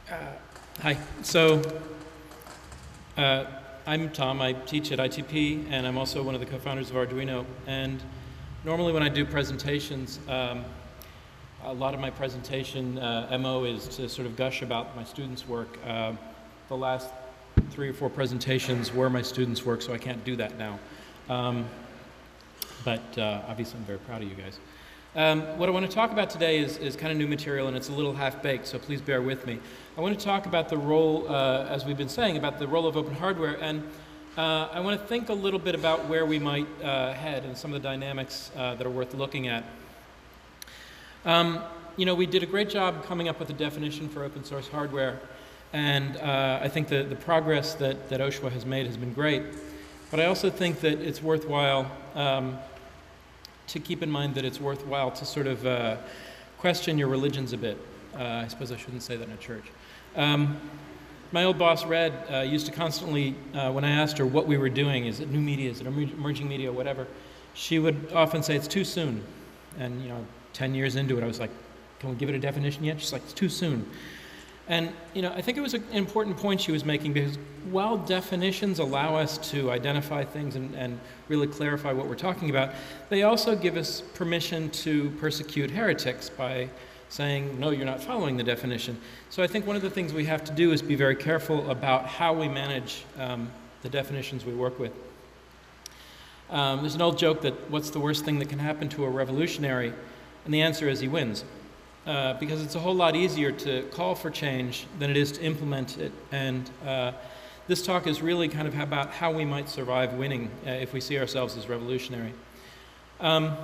Hi. So I'm Tom. I teach at ITP, and I'm also one of the co-founders of Arduino. And normally when I do presentations, a lot of my presentation MO is to sort of gush about my students' work. The last 3 or 4 presentations were my students' work, so I can't do that now. But obviously I'm very proud of you guys. What I want to talk about today is kind of new material, and it's a little half-baked, so please bear with me. I want to talk about the role, as we've been saying, about the role of open hardware, and I want to think a little bit about where we might head and some of the dynamics that are worth looking at. You know, we did a great job coming up with a definition for open source hardware, and I think the progress that OSH has made has been great, but I also think that it's worthwhile to keep in mind that it's worthwhile to sort of question your religions a bit. I suppose I shouldn't say that in a church. My old boss, Red, used to constantly, when I asked her what we were doing, is it new media, is it emerging media, whatever, she would often say it's too soon. And, you know, 10 years into it, I was like, can we give it a definition yet? She's like, it's too soon. And, you know, I think it was an important point she was making, because while definitions allow us to identify things and really clarify what we're talking about, they also give us permission to persecute heretics by saying, no, you're not following the definition. So I think one of the things we have to do is be very careful about how we manage the definitions we work with. There's an old joke that what's the worst thing that can happen to a revolutionary? And the answer is he wins. Because it's a whole lot easier to call for change than it is to implement it. And this talk is really kind of about how we might survive winning if we see ourselves as revolutionary. When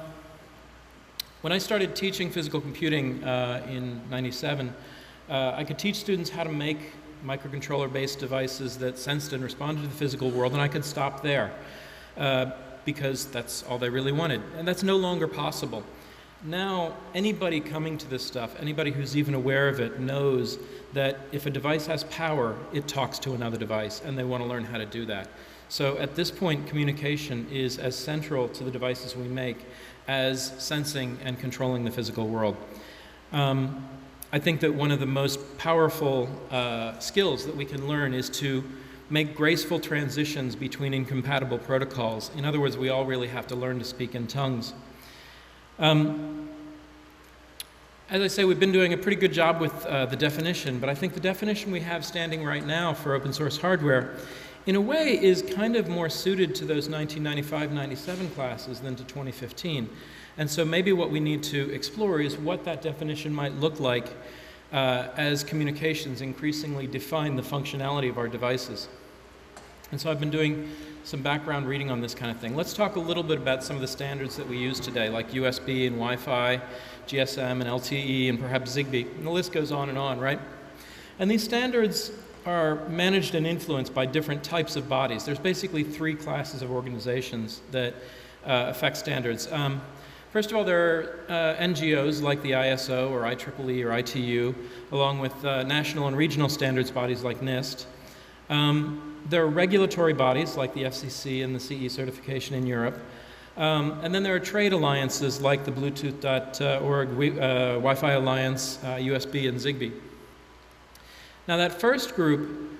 I started teaching physical computing in '97, I could teach students how to make microcontroller-based devices that sensed and responded to the physical world, and I could stop there because that's all they really wanted. And that's no longer possible. Now, anybody coming to this stuff, anybody who's even aware of it, knows that if a device has power, it talks to another device, and they want to learn how to do that. So at this point, communication is as central to the devices we make as sensing and controlling the physical world. I think that one of the most powerful skills that we can learn is to make graceful transitions between incompatible protocols. In other words, we all really have to learn to speak in tongues. As I say, we've been doing a pretty good job with the definition, but I think the definition we have standing right now for open source hardware, in a way, is kind of more suited to those 1995-97 classes than to 2015. And so maybe what we need to explore is what that definition might look like as communications increasingly define the functionality of our devices. And so I've been doing some background reading on this kind of thing. Let's talk a little bit about some of the standards that we use today, like USB and Wi-Fi, GSM and LTE, and perhaps Zigbee. And the list goes on, right? And these standards are managed and influenced by different types of bodies. There's basically 3 classes of organizations that affect standards. First of all, there are NGOs like the ISO or IEEE or ITU, along with national and regional standards bodies like NIST. There are regulatory bodies like the FCC and the CE certification in Europe. And then there are trade alliances like the Bluetooth.org, Wi-Fi Alliance, USB, and Zigbee. Now that first group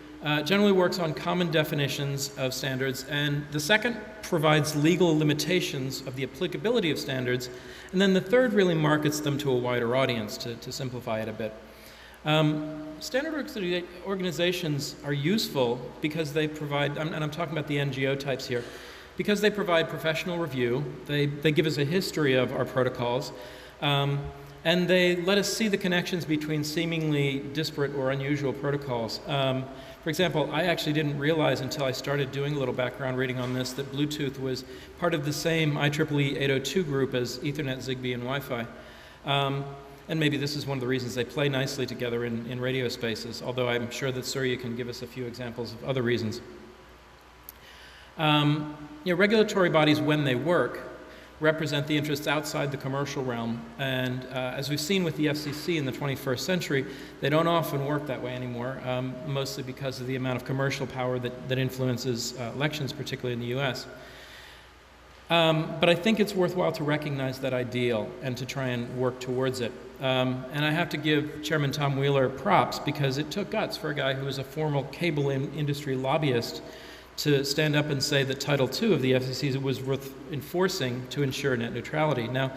generally works on common definitions of standards, and the second provides legal limitations of the applicability of standards, and then the third really markets them to a wider audience, to simplify it a bit. Standard organizations are useful because they provide, and I'm talking about the NGO types here, because they provide professional review, they give us a history of our protocols, and they let us see the connections between seemingly disparate or unusual protocols. For example, I actually didn't realize until I started doing a little background reading on this that Bluetooth was part of the same IEEE 802 group as Ethernet, Zigbee, and Wi-Fi. And maybe this is one of the reasons they play nicely together in radio spaces, although I'm sure that Surya can give us a few examples of other reasons. You know, regulatory bodies, when they work, represent the interests outside the commercial realm, and as we've seen with the FCC in the 21st century, they don't often work that way anymore, mostly because of the amount of commercial power that influences elections, particularly in the US. But I think it's worthwhile to recognize that ideal and to try and work towards it. And I have to give Chairman Tom Wheeler props because it took guts for a guy who was a formal cable industry lobbyist to stand up and say that Title II of the FCC was worth enforcing to ensure net neutrality. Now,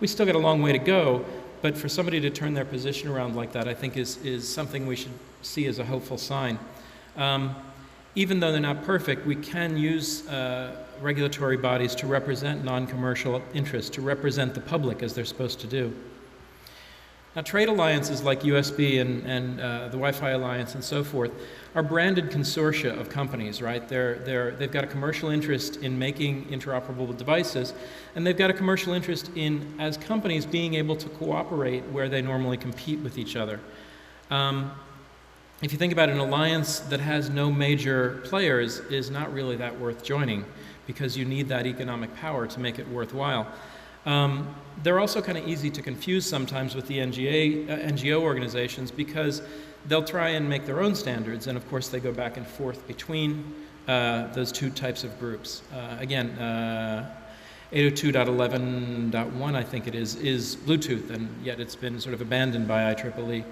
we still got a long way to go, but for somebody to turn their position around like that, I think is something we should see as a hopeful sign. Even though they're not perfect, we can use regulatory bodies to represent non-commercial interests, to represent the public as they're supposed to do. Now, trade alliances like USB and the Wi-Fi Alliance and so forth are branded consortia of companies, right? They've got a commercial interest in making interoperable devices, and they've got a commercial interest in, as companies, being able to cooperate where they normally compete with each other. If you think about it, an alliance that has no major players is not really that worth joining because you need that economic power to make it worthwhile. They're also kind of easy to confuse sometimes with the NGO organizations because they'll try and make their own standards, and of course they go back and forth between those two types of groups. Again, 802.11.1, I think it is Bluetooth, and yet it's been sort of abandoned by IEEE.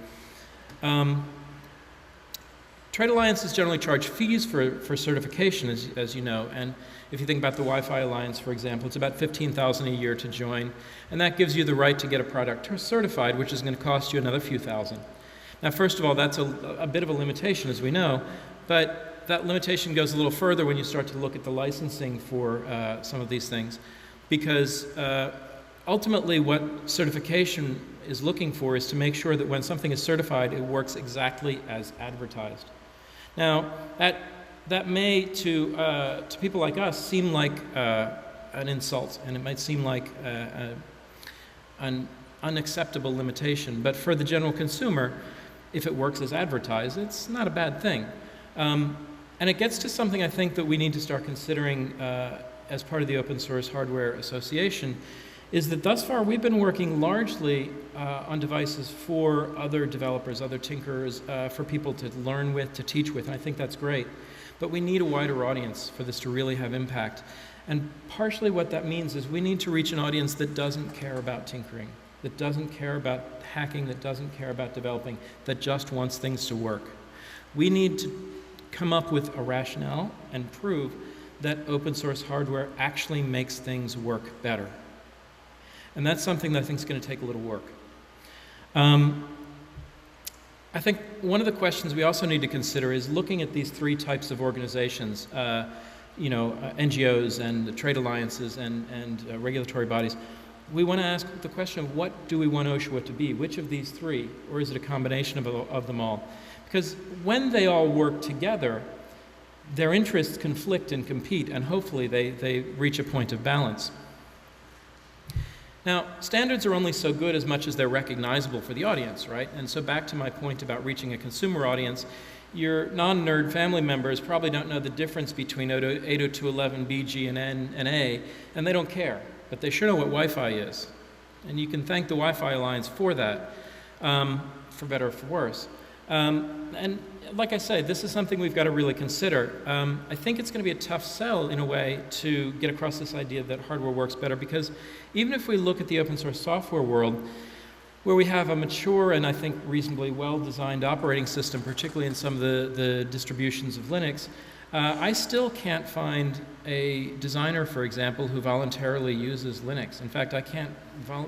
Trade alliances generally charge fees for certification, as you know, and if you think about the Wi-Fi Alliance, for example, it's about $15,000 a year to join, and that gives you the right to get a product certified, which is going to cost you another few thousand. Now, first of all, that's a bit of a limitation, as we know, but that limitation goes a little further when you start to look at the licensing for some of these things, because ultimately what certification is looking for is to make sure that when something is certified, it works exactly as advertised. Now, that may, to people like us, seem like an insult, and it might seem like an unacceptable limitation, but for the general consumer, if it works as advertised, it's not a bad thing. And it gets to something I think that we need to start considering as part of the Open Source Hardware Association, is that thus far we've been working largely on devices for other developers, other tinkerers, for people to learn with, to teach with, and I think that's great. But we need a wider audience for this to really have impact. And partially what that means is we need to reach an audience that doesn't care about tinkering, that doesn't care about hacking, that doesn't care about developing, that just wants things to work. We need to come up with a rationale and prove that open source hardware actually makes things work better. And that's something that I think is going to take a little work. I think one of the questions we also need to consider is looking at these three types of organizations, NGOs and the trade alliances and regulatory bodies. We want to ask the question of what do we want OSHWA to be? Which of these three? Or is it a combination of them all? Because when they all work together, their interests conflict and compete, and hopefully they reach a point of balance. Now, standards are only so good as much as they're recognizable for the audience, right? And so back to my point about reaching a consumer audience, your non-nerd family members probably don't know the difference between 802.11b, G, and N, and A, and they don't care. But they sure know what Wi-Fi is. And you can thank the Wi-Fi Alliance for that, for better or for worse. And like I say, this is something we've got to really consider. I think it's going to be a tough sell, in a way, to get across this idea that hardware works better, because even if we look at the open source software world, where we have a mature and I think reasonably well-designed operating system, particularly in some of the distributions of Linux, I still can't find a designer, for example, who voluntarily uses Linux. In fact, I can't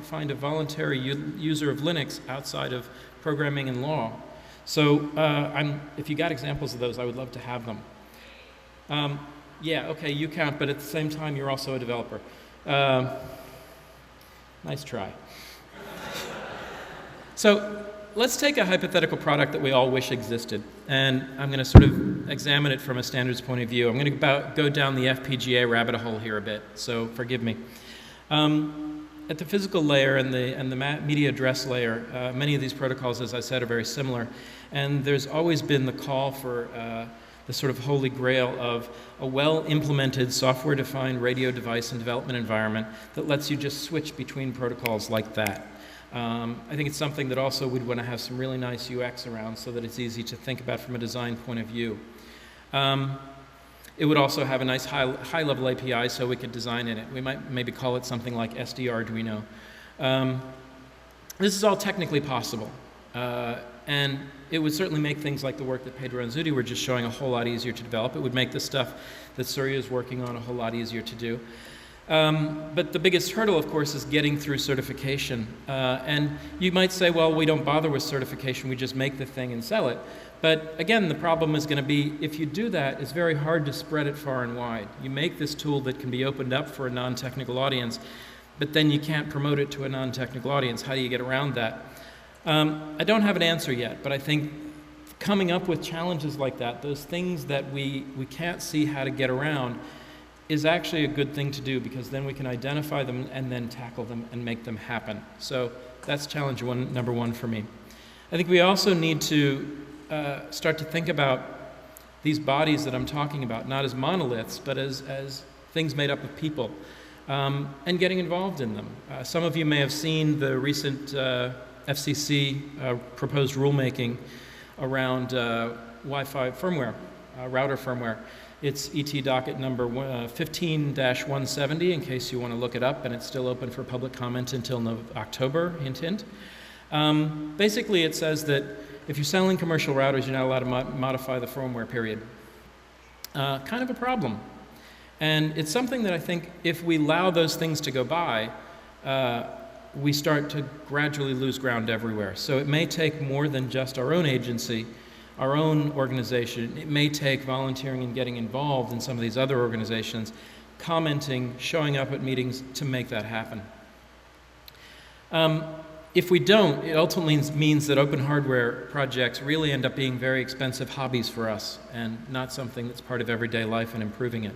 find a voluntary user of Linux outside of programming and law. So if you got examples of those, I would love to have them. Yeah, okay, you count, but at the same time, you're also a developer. Nice try. So let's take a hypothetical product that we all wish existed, and I'm going to sort of examine it from a standards point of view. I'm going to go down the FPGA rabbit hole here a bit, so forgive me. At the physical layer and the media address layer, many of these protocols, as I said, are very similar. And there's always been the call for the sort of holy grail of a well-implemented software-defined radio device and development environment that lets you just switch between protocols like that. I think it's something that also we'd want to have some really nice UX around so that it's easy to think about from a design point of view. It would also have a nice high-level API so we could design in it. We might maybe call it something like SD Arduino. This is all technically possible, and it would certainly make things like the work that Pedro and Zudi were just showing a whole lot easier to develop. It would make the stuff that Surya is working on a whole lot easier to do. But the biggest hurdle, of course, is getting through certification. And you might say, well, we don't bother with certification, we just make the thing and sell it. But again, the problem is going to be, if you do that, it's very hard to spread it far and wide. You make this tool that can be opened up for a non-technical audience, but then you can't promote it to a non-technical audience. How do you get around that? I don't have an answer yet, but I think coming up with challenges like that, those things that we can't see how to get around, is actually a good thing to do, because then we can identify them and then tackle them and make them happen. So that's challenge number one for me. I think we also need to start to think about these bodies that I'm talking about, not as monoliths, but as things made up of people, and getting involved in them. Some of you may have seen the recent FCC proposed rulemaking around Wi-Fi firmware, router firmware. It's ET docket number 15-170, in case you want to look it up, and it's still open for public comment until October, hint, hint. Basically, it says that if you're selling commercial routers, you're not allowed to modify the firmware, period. Kind of a problem. And it's something that I think if we allow those things to go by, we start to gradually lose ground everywhere. So it may take more than just our own agency, our own organization. It may take volunteering and getting involved in some of these other organizations, commenting, showing up at meetings to make that happen. If we don't, it ultimately means that open hardware projects really end up being very expensive hobbies for us and not something that's part of everyday life and improving it.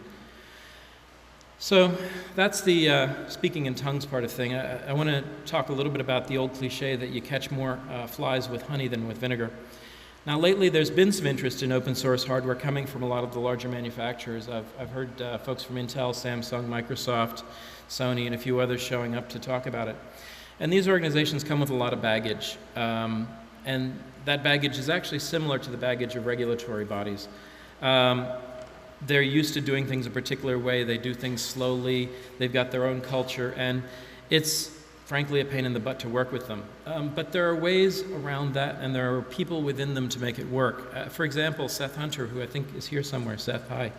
So that's the speaking in tongues part of thing. I want to talk a little bit about the old cliche that you catch more flies with honey than with vinegar. Now lately there's been some interest in open source hardware coming from a lot of the larger manufacturers. I've heard folks from Intel, Samsung, Microsoft, Sony, and a few others showing up to talk about it. And these organizations come with a lot of baggage. And that baggage is actually similar to the baggage of regulatory bodies. They're used to doing things a particular way. They do things slowly. They've got their own culture. And it's, frankly, a pain in the butt to work with them. But there are ways around that, and there are people within them to make it work. For example, Seth Hunter, who I think is here somewhere, Seth, hi,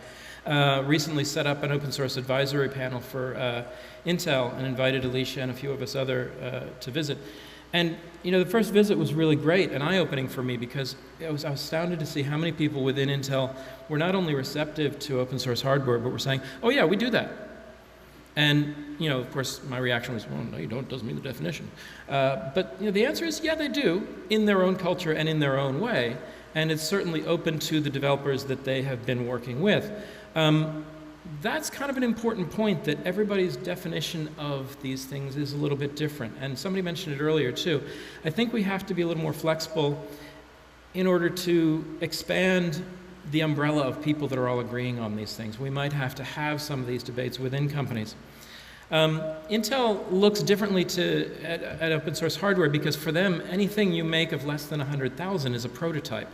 recently set up an open source advisory panel for Intel and invited Alicia and a few of us other to visit. And you know, the first visit was really great and eye-opening for me, because I was astounded to see how many people within Intel were not only receptive to open source hardware, but were saying, oh yeah, we do that. And you know, of course, my reaction was, well, no, you don't, doesn't mean the definition. But you know, the answer is, yeah, they do, in their own culture and in their own way. And it's certainly open to the developers that they have been working with. That's kind of an important point, that everybody's definition of these things is a little bit different. And somebody mentioned it earlier too. I think we have to be a little more flexible in order to expand the umbrella of people that are all agreeing on these things. We might have to have some of these debates within companies. Intel looks differently at open source hardware, because for them, anything you make of less than 100,000 is a prototype.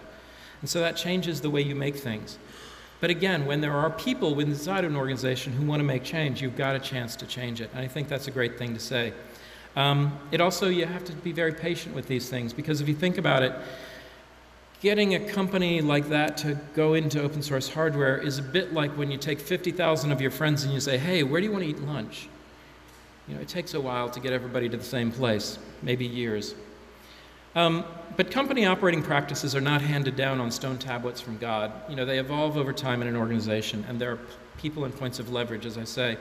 And so that changes the way you make things. But again, when there are people inside an organization who want to make change, you've got a chance to change it. And I think that's a great thing to say. It also, you have to be very patient with these things, because if you think about it, getting a company like that to go into open source hardware is a bit like when you take 50,000 of your friends and you say, hey, where do you want to eat lunch? You know, it takes a while to get everybody to the same place, maybe years. But company operating practices are not handed down on stone tablets from God. You know, they evolve over time in an organization, and there are people and points of leverage, as I say.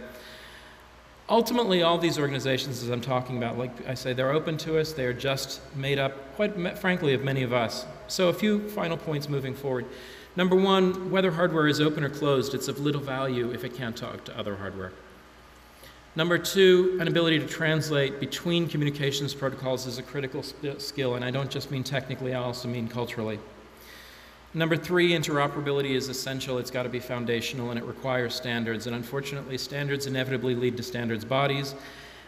Ultimately, all these organizations, as I'm talking about, like I say, they're open to us. They are just made up, quite frankly, of many of us. So a few final points moving forward. Number one, whether hardware is open or closed, it's of little value if it can't talk to other hardware. Number two, an ability to translate between communications protocols is a critical skill, and I don't just mean technically, I also mean culturally. Number three, interoperability is essential. It's got to be foundational, and it requires standards. And unfortunately, standards inevitably lead to standards bodies,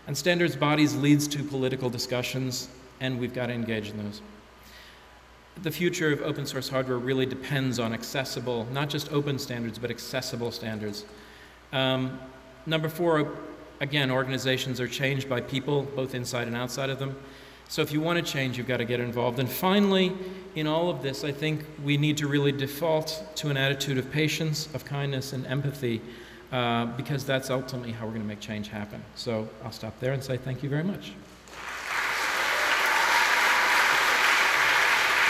and standards bodies leads to political discussions, and we've got to engage in those. The future of open source hardware really depends on accessible, not just open standards, but accessible standards. Number four, again, organizations are changed by people, both inside and outside of them. So if you want to change, you've got to get involved. And finally, in all of this, I think we need to really default to an attitude of patience, of kindness, and empathy, because that's ultimately how we're going to make change happen. So I'll stop there and say thank you very much.